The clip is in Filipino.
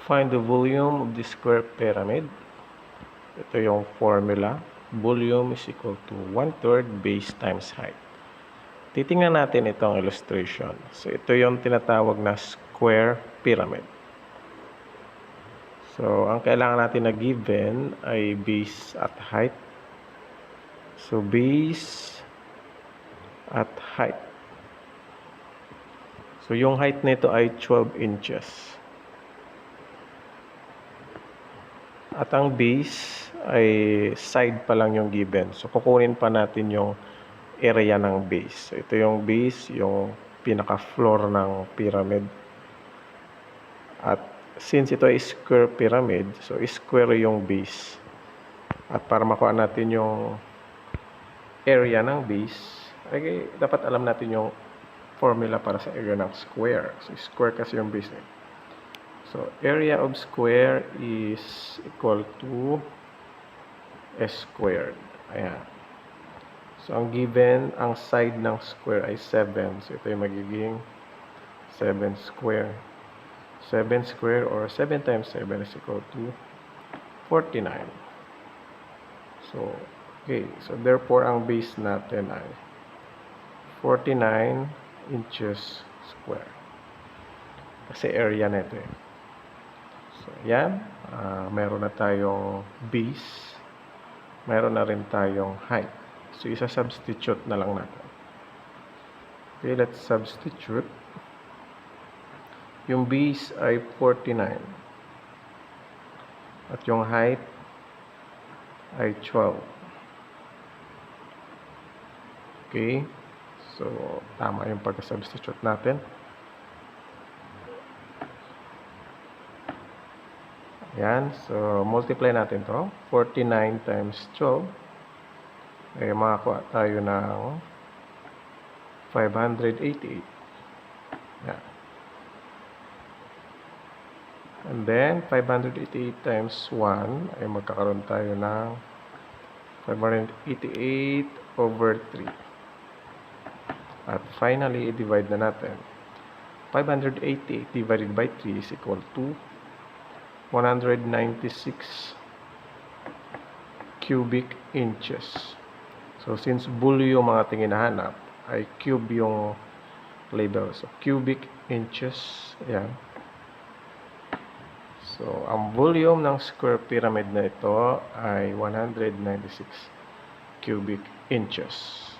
Find the volume of the square pyramid. Ito yung formula. Volume is equal to 1/3 base times height. Titingnan natin itong illustration. So, ito yung tinatawag na square pyramid. So, ang kailangan natin na given ay base at height. So, base at height. So, yung height nito ay 12 inches. At ang base ay side pa lang yung given. So, kukunin pa natin yung area ng base. So, ito yung base, yung pinaka-floor ng pyramid. At since ito ay square pyramid, so square yung base. At para makuha natin yung area ng base, ay dapat alam natin yung formula para sa area ng square. So, square kasi yung base. So, area of square is equal to S squared. Ayan. So, ang given, ang side ng square ay 7. So, ito yung magiging 7 square. 7 square or 7 times 7 is equal to 49. So, okay. So, therefore, ang base natin ay 49 inches square. Kasi area nito eh. So, yan. Meron na tayong base. Meron na rin tayong height. So, isa-substitute na lang natin. Okay, let's substitute. Yung base ay 49. At yung height ay 12. Okay. So, tama yung pagka-substitute natin. Yan. So, multiply natin to. 49 times 12. Ay, makakuha tayo ng 588. Yan. And then, 588 times 1 ay magkakaroon tayo ng 588 over 3. At finally, i-divide na natin. 588 divided by 3 is equal to 196 cubic inches. So, since volume ang ating hinahanap, ay cube yung label. So, cubic inches. Ayan. So, ang volume ng square pyramid na ito ay 196 cubic inches.